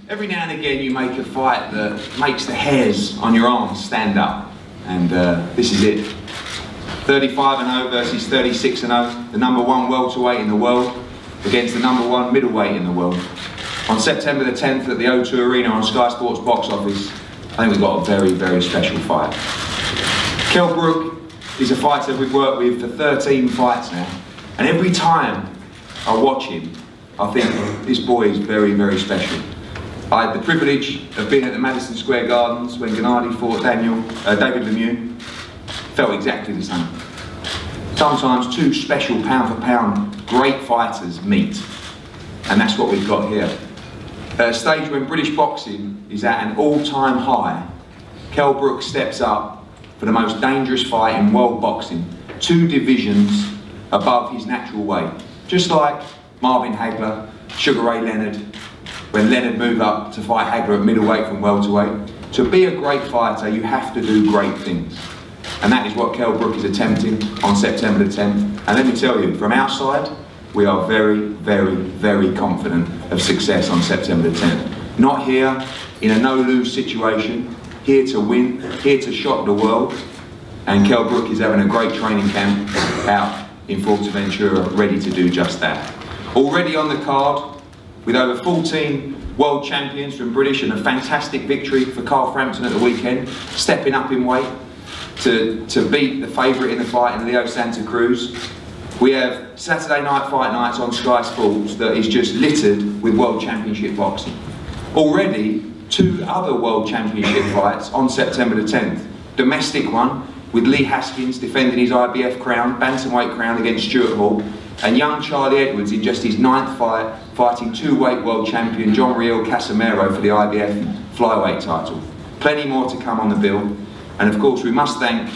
every now and again you make a fight that makes the hairs on your arms stand up, and this is it. 35-0 versus 36-0, the #1 welterweight in the world against the #1 middleweight in the world. On September the 10th at the O2 Arena on Sky Sports box office, I think we've got a very, very special fight. Kell Brook is a fighter we've worked with for 13 fights now, and every time I watch him, I think this boy is very, very special. I had the privilege of being at the Madison Square Gardens when Gennady fought David Lemieux. Felt exactly the same. Sometimes two special pound-for-pound great fighters meet, and that's what we've got here. At a stage when British boxing is at an all-time high, Kell Brook steps up for the most dangerous fight in world boxing, 2 divisions above his natural weight. Just like Marvin Hagler, Sugar Ray Leonard, when Leonard moved up to fight Hagler at middleweight from welterweight. To be a great fighter, you have to do great things. And that is what Kell Brook is attempting on September the 10th. And let me tell you, from our side, we are very, very, very confident of success on September the 10th. Not here in a no-lose situation, here to win, here to shock the world. And Kell Brook is having a great training camp out in Fuerteventura, ready to do just that. Already on the card, with over 14 world champions from British and a fantastic victory for Carl Frampton at the weekend, stepping up in weight to beat the favourite in the fight in Leo Santa Cruz. We have Saturday night fight nights on Sky Sports that is just littered with World Championship boxing. Already 2 other World Championship fights on September the 10th. Domestic one with Lee Haskins defending his IBF crown, bantamweight crown against Stuart Hall, and young Charlie Edwards in just his 9th fight, fighting 2-weight world champion John Riel Casimero for the IBF flyweight title. Plenty more to come on the bill. And of course we must thank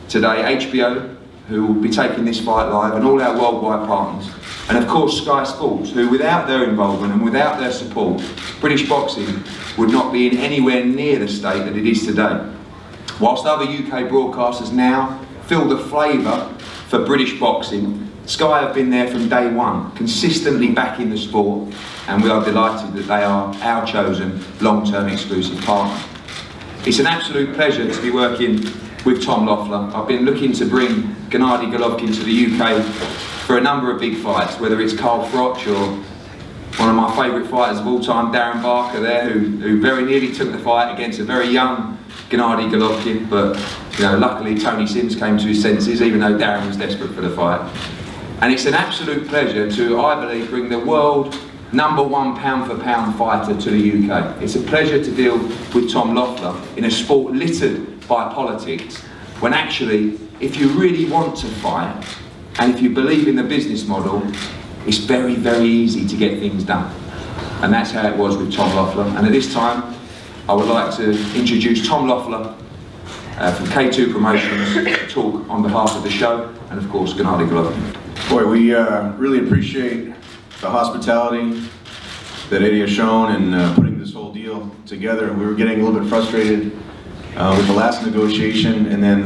today HBO, who will be taking this fight live, and all our worldwide partners. And of course Sky Sports, who without their involvement and without their support, British boxing would not be in anywhere near the state that it is today. Whilst other UK broadcasters now feel the flavour for British boxing, Sky have been there from day one, consistently backing the sport, and we are delighted that they are our chosen long-term exclusive partner. It's an absolute pleasure to be working with Tom Loeffler. I've been looking to bring Gennady Golovkin to the UK for a number of big fights, whether it's Carl Froch or one of my favourite fighters of all time, Darren Barker there, who very nearly took the fight against a very young Gennady Golovkin, but you know, luckily Tony Sims came to his senses, even though Darren was desperate for the fight. And it's an absolute pleasure to, I believe, bring the world #1 pound-for-pound fighter to the UK. It's a pleasure to deal with Tom Loeffler in a sport littered by politics, when actually, if you really want to fight, and if you believe in the business model, it's very, very easy to get things done. And that's how it was with Tom Loeffler. And at this time, I would like to introduce Tom Loeffler from K2 Promotions to talk on behalf of the show, and of course, Gennady Golovkin. Boy, we really appreciate the hospitality that Eddie has shown in putting this whole deal together. We were getting a little bit frustrated with the last negotiation, and then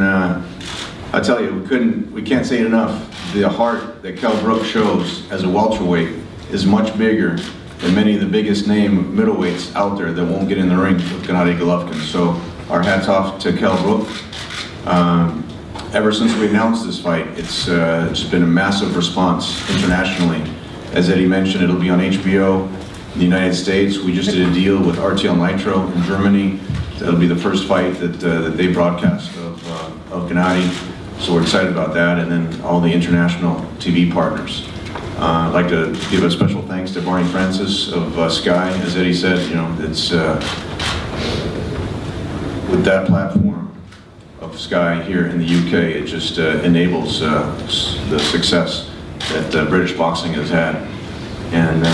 I tell you, we can't say it enough. The heart that Kell Brook shows as a welterweight is much bigger than many of the biggest name middleweights out there that won't get in the ring with Gennady Golovkin. So our hats off to Kell Brook. Ever since we announced this fight, it's been a massive response internationally. As Eddie mentioned, it'll be on HBO in the United States. We just did a deal with RTL Nitro in Germany. That'll be the first fight that they broadcast of Gennady. So we're excited about that, and then all the international TV partners. I'd like to give a special thanks to Barney Francis of Sky. As Eddie said, you know, it's with that platform of Sky here in the UK, it just enables the success that British boxing has had, and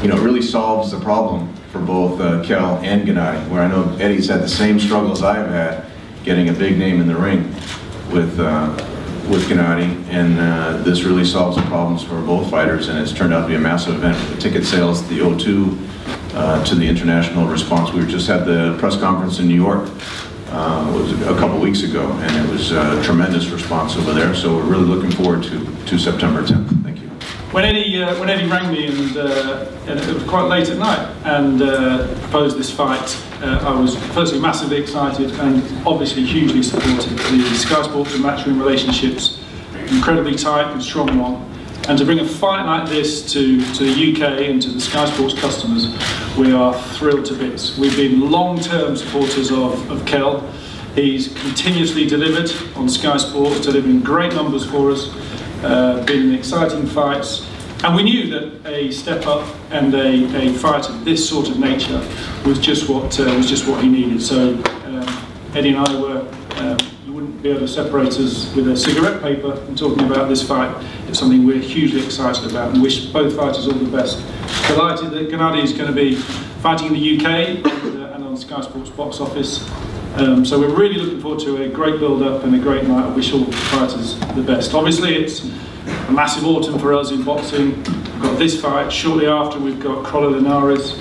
you know, it really solves the problem for both Kell and Gennady. Where I know Eddie's had the same struggles I've had getting a big name in the ring with Gennady, and this really solves the problems for both fighters, and it's turned out to be a massive event. The ticket sales, the O2, to the international response. We just had the press conference in New York. It was a couple weeks ago, and it was a tremendous response over there. So we're really looking forward to September 10th. Thank you. when Eddie rang me, and it was quite late at night, and proposed this fight, I was firstly massively excited and obviously hugely supportive. The Sky Sports and Matchroom relationships, incredibly tight and strong one. And to bring a fight like this to the UK and to the Sky Sports customers, we are thrilled to bits. We've been long-term supporters of Kell. He's continuously delivered on Sky Sports, delivering great numbers for us, been exciting fights. And we knew that a step up and a fight of this sort of nature was just what he needed. So Eddie and I were, you wouldn't be able to separate us with a cigarette paper in talking about this fight. It's something we're hugely excited about and wish both fighters all the best. Delighted that Gennady is going to be fighting in the UK and on Sky Sports box office. So we're really looking forward to a great build-up and a great night. I wish all fighters the best. Obviously it's a massive autumn for us in boxing. We've got this fight. Shortly after we've got Crolla Linares,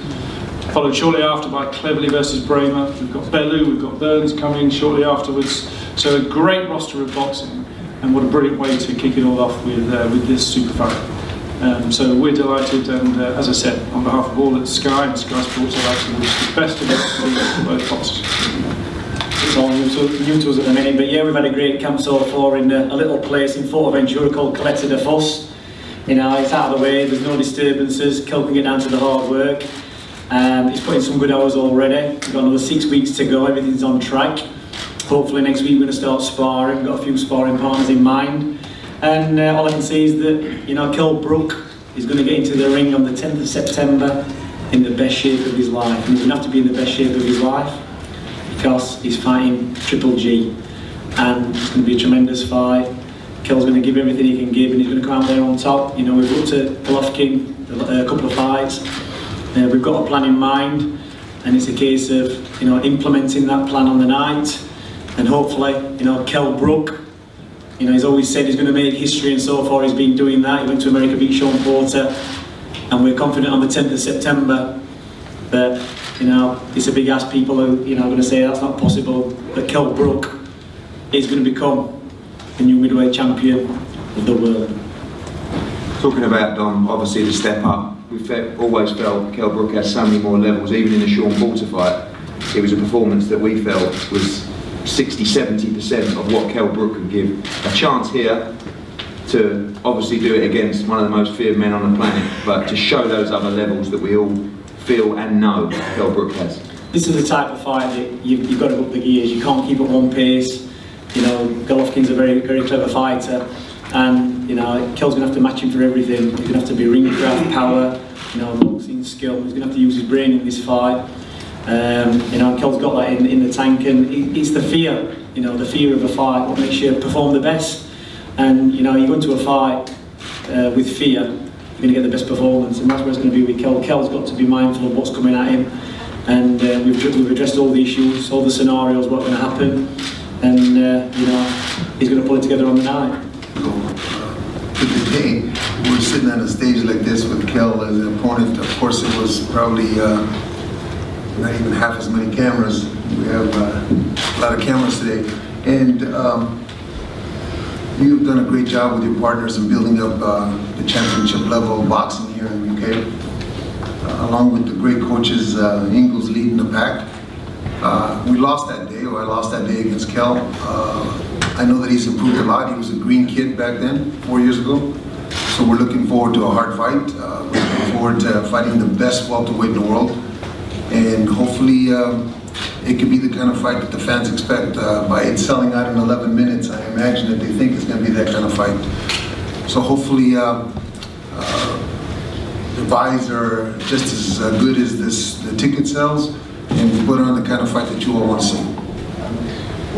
followed shortly after by Cleverly versus Bramer. We've got Bellew, we've got Burns coming shortly afterwards. So a great roster of boxing, and what a brilliant way to kick it all off with this super fight. So we're delighted, and as I said, on behalf of all at Sky and Sky Sports, I'd like to wish the best of luck to both boxers. It's all new to us at the minute, but yeah, we've had a great camp so far in a little place in Forteventura called Caleta de Foz. You know, it's out of the way, there's no disturbances, Kell can get down to the hard work. He's put in some good hours already. We've got another 6 weeks to go, everything's on track. Hopefully next week we're going to start sparring. We've got a few sparring partners in mind. And all I can say is that, you know, Kell Brook is going to get into the ring on the 10th of September in the best shape of his life. And he's going to have to be in the best shape of his life because he's fighting Triple G. And it's going to be a tremendous fight. Kell's going to give everything he can give and he's going to come out there on top. You know, we've looked at Golovkin, a couple of fights. We've got a plan in mind, and it's a case of, you know, implementing that plan on the night, and hopefully, you know, Kell Brook, you know, he's always said he's going to make history, and so far he's been doing that. He went to America, beat Sean Porter, and we're confident on the 10th of September that, you know, it's a big ask. People are, you know, going to say that's not possible, but Kell Brook is going to become the new middleweight champion of the world. Talking about Dom, obviously the step up. We've always felt Kell Brook has so many more levels. Even in the Sean Porter fight, it was a performance that we felt was 60–70% of what Kell Brook could give. A chance here to obviously do it against one of the most feared men on the planet, but to show those other levels that we all feel and know Kell Brook has. This is the type of fight that you've got to up the gears. You can't keep at one pace. You know, Golovkin's a very, very clever fighter. And, you know, Kell's going to have to match him for everything. He's going to have to be ring craft, power, you know, boxing skill. He's going to have to use his brain in this fight. You know, Kell's got that in the tank, and it's the fear, you know, the fear of a fight, what makes you perform the best. And, you know, you go into a fight with fear, you're going to get the best performance, and that's where it's going to be with Kell. Kell's got to be mindful of what's coming at him, and we've addressed all the issues, all the scenarios, what's going to happen, and, you know, he's going to pull it together on the night. Today, we were sitting on a stage like this with Kell as an opponent. Of course, it was probably not even half as many cameras. We have a lot of cameras today. And you've done a great job with your partners in building up the championship level of boxing here in the UK. Along with the great coaches, Ingles leading the pack. We lost that day, or I lost that day against Kell. I know that he's improved a lot. He was a green kid back then, 4 years ago. So we're looking forward to a hard fight. We're looking forward to fighting the best welterweight in the world. And hopefully it could be the kind of fight that the fans expect. By it selling out in 11 minutes, I imagine that they think it's going to be that kind of fight. So hopefully the buys are just as good as the ticket sells, and we put on the kind of fight that you all want to see.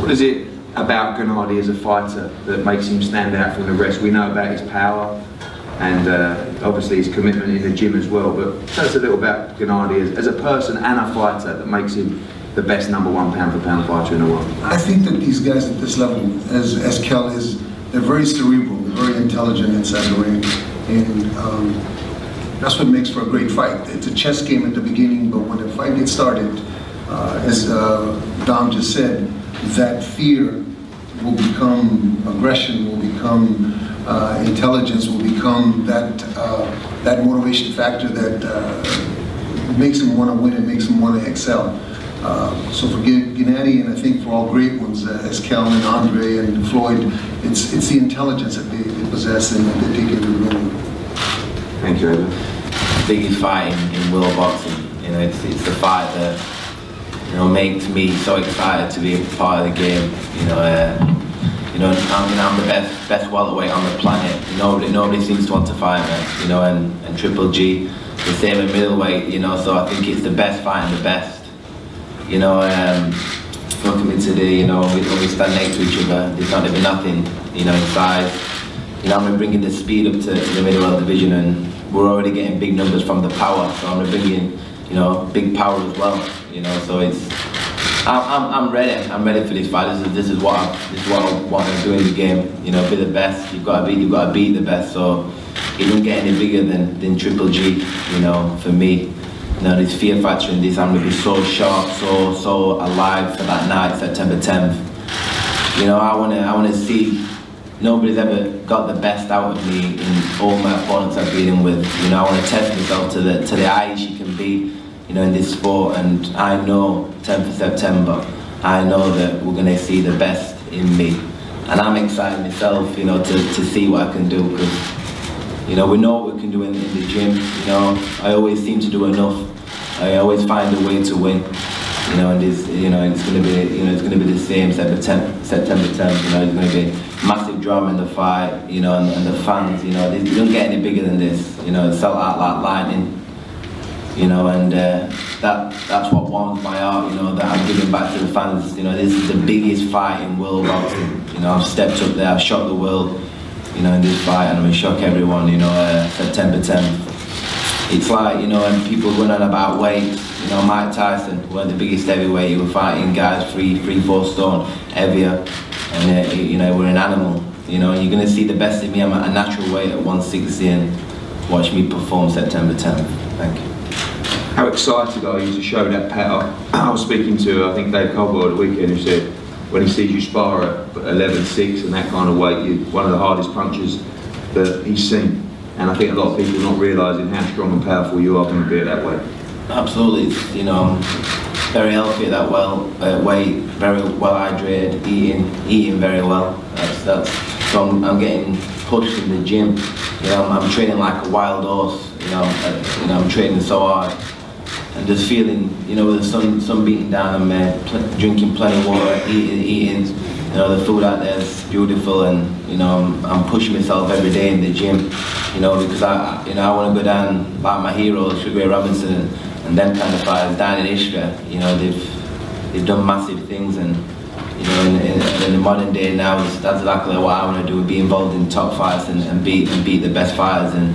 What is it about Gennady as a fighter that makes him stand out from the rest? We know about his power and obviously his commitment in the gym as well, but tell us a little about Gennady as a person and a fighter that makes him the best #1 pound-for-pound fighter in the world. I think that these guys at this level, as Kell is, they're very cerebral, they're very intelligent inside the ring, and that's what makes for a great fight. It's a chess game at the beginning, but when the fight gets started, as Dom just said, that fear will become aggression, will become intelligence will become that that motivation factor that makes him want to win and makes him want to excel. So for Gennady, and I think for all great ones, as Kell and Andre and Floyd, it's the intelligence that they possess and that they take into the ring. Thank you, Evan. Biggest fight in world boxing. You know, it's the fight that, you know, makes me so excited to be a part of the game. You know, I'm the best welterweight on the planet. Nobody seems to want to fight me. You know, and Triple G, the same in middleweight. You know, so I think it's the best fighting the best. You know, look at me today. You know, when we stand next to each other, there's not even nothing. You know, in size. You know, I'm bringing the speed up to the middleweight division, and we're already getting big numbers from the power. So I'm bringing, you know, big power as well. You know, so it's, I'm ready. I'm ready for this fight. This is what I want to do in the game. You know, be the best. You've got to beat the best. So it doesn't get any bigger than Triple G. You know, for me. You know, this fear factor in this, I'm going to be so sharp, so alive for that night, September 10th. You know, I want to see. Nobody's ever got the best out of me in all my opponents I've been with. You know, I want to test myself to the highest you can be, you know, in this sport. And I know 10th of September, I know that we're going to see the best in me. And I'm excited myself, you know, to see what I can do, because, you know, we know what we can do in the gym. You know, I always seem to do enough. I always find a way to win. You know, and this, you know, it's going to be, you know, it's going to be the same September 10th. You know, it's going to be massive drama in the fight. You know, and the fans. You know, they don't get any bigger than this. You know, it's sell out like lightning. You know, and that's what warms my heart. You know, that I'm giving back to the fans. You know, this is the biggest fight in world boxing. You know, I've stepped up there. I've shocked the world. You know, in this fight, and I'm going to shock everyone. You know, September 10th. It's like, you know, when people run on about weight, you know, Mike Tyson, one of the biggest heavyweight, he was fighting guys 3-4 stone heavier, and you know, we're an animal. You know, you're going to see the best of me. I'm at a natural weight at 160, and watch me perform September 10th. Thank you. How excited are you to show that power? I was speaking to, I think, Dave Caldwell at the weekend, who said when he sees you spar at 11.6 and that kind of weight, you're one of the hardest punchers that he's seen. And I think a lot of people are not realising how strong and powerful you are going to be at that weight. Absolutely, you know, I'm very healthy at that weight, very well hydrated, eating very well. So I'm getting pushed in the gym. You know, I'm training like a wild horse. You know, I'm training so hard, and just feeling, you know, with the sun beating down, I'm drinking plenty of water, eating. You know, the food out there is beautiful, and you know, I'm pushing myself every day in the gym. You know, because I want to go down like my heroes, Sugar Ray Robinson, and them kind of fighters down in history. You know, they've done massive things, and you know, in the modern day now, that's exactly what I want to do: be involved in top fights and beat the best fighters. And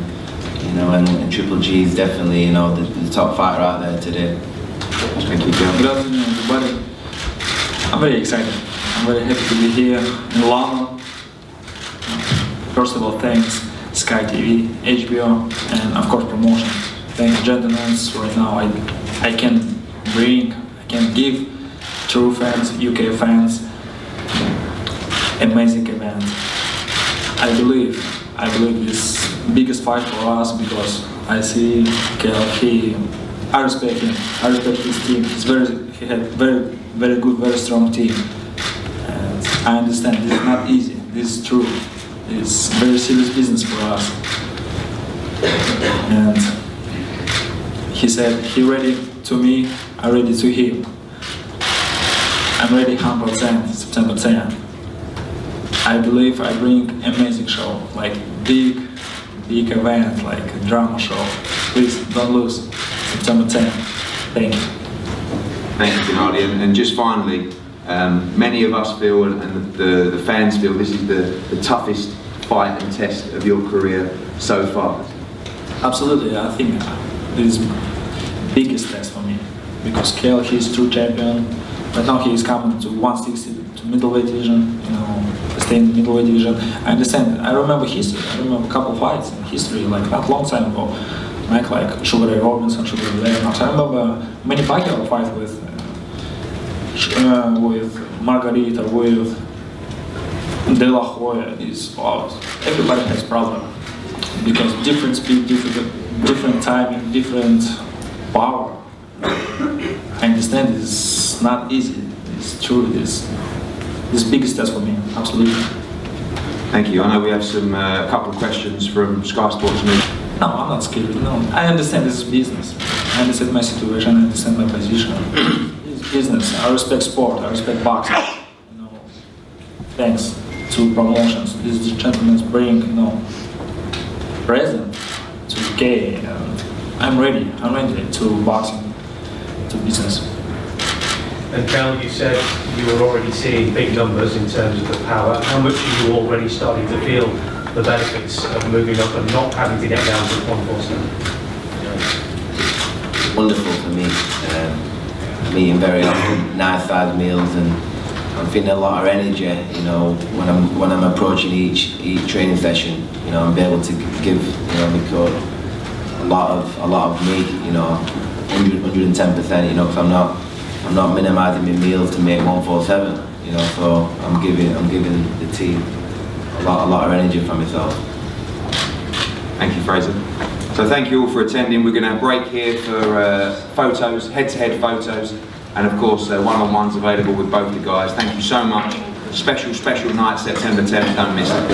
you know, and Triple G is definitely, you know, the top fighter out there today. Thank you, John. Good afternoon, everybody. I'm very excited. I'm very happy to be here in London. First of all, thanks Sky TV, HBO, and of course promotion. Thank you, gentlemen. Right now I can give true fans, UK fans, amazing event. I believe this biggest fight for us, because I see Kell, I respect him, I respect his team. He had very good, very strong team. And I understand this is not easy, this is true. It's very serious business for us. And he said he ready to me, I'm ready to him. I'm ready 100% September 10th. I believe I bring amazing show, like big event, like a drama show. Please don't lose September 10th. Thank you. Thank you, Gennady. And just finally, many of us feel, and the fans feel, this is the toughest fight and test of your career so far. Absolutely, I think this is the biggest test for me, because Kell, he's true champion. Right now he is coming to 160, to middleweight division, you know, staying in the middleweight division. I understand, I remember history, I remember a couple of fights in history, like not long time ago, like Sugar Ray Robinson, Sugar Ray Leonard. I remember many Pacquiao fights with Margarita, with De La Hoya is out. Everybody has problem because different speed, different timing, different power. I understand it's not easy. It's true. This biggest test for me, absolutely. Thank you. I know we have some couple of questions from Sky Sports News. No, I'm not scared. No, I understand this is business. I understand my situation. I understand my position. It's business. I respect sport. I respect boxing. You know, thanks to promotions, these gentlemen bring, you know, present to UK, and I'm ready to boxing, to business. And Kell, you said you were already seeing big numbers in terms of the power. How much are you already starting to feel the benefits of moving up and not having to get down to 147? Wonderful for me. I'm eating very often, nice sized meals, and I'm feeling a lot of energy. You know, when I'm approaching each training session, you know, I'm able to give, you know, the coach a lot of me. You know, 110%. You know, because I'm not minimizing my meals to make 147. You know, so I'm giving the team a lot of energy for myself. Thank you, Fraser. So thank you all for attending. We're going to have a break here for photos, head-to-head photos, and of course one-on-ones available with both the guys. Thank you so much. Special night, September 10th. Don't miss it.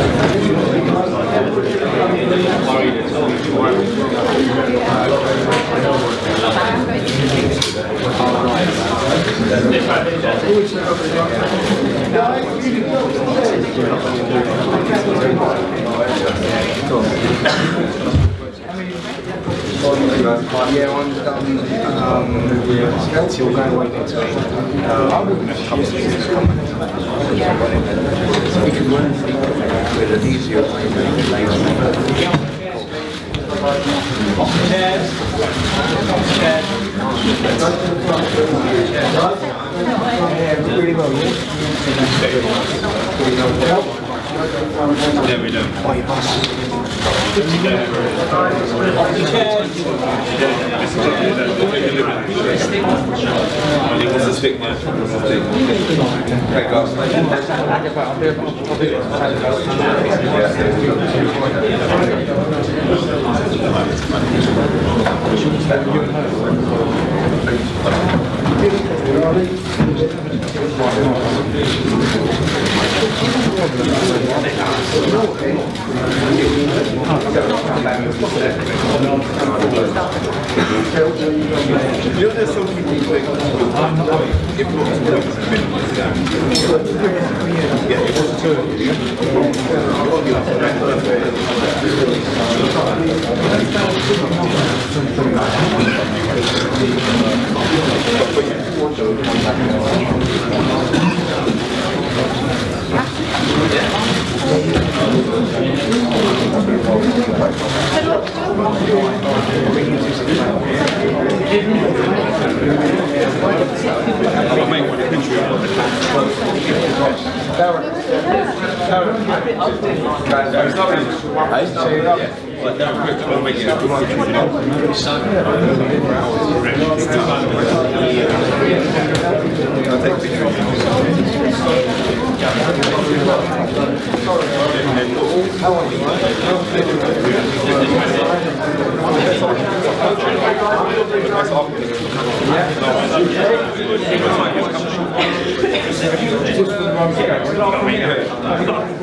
Yeah, I'm done until going away next week. We can learn with an easier way later. Really well, Yeah, we don't. Yeah.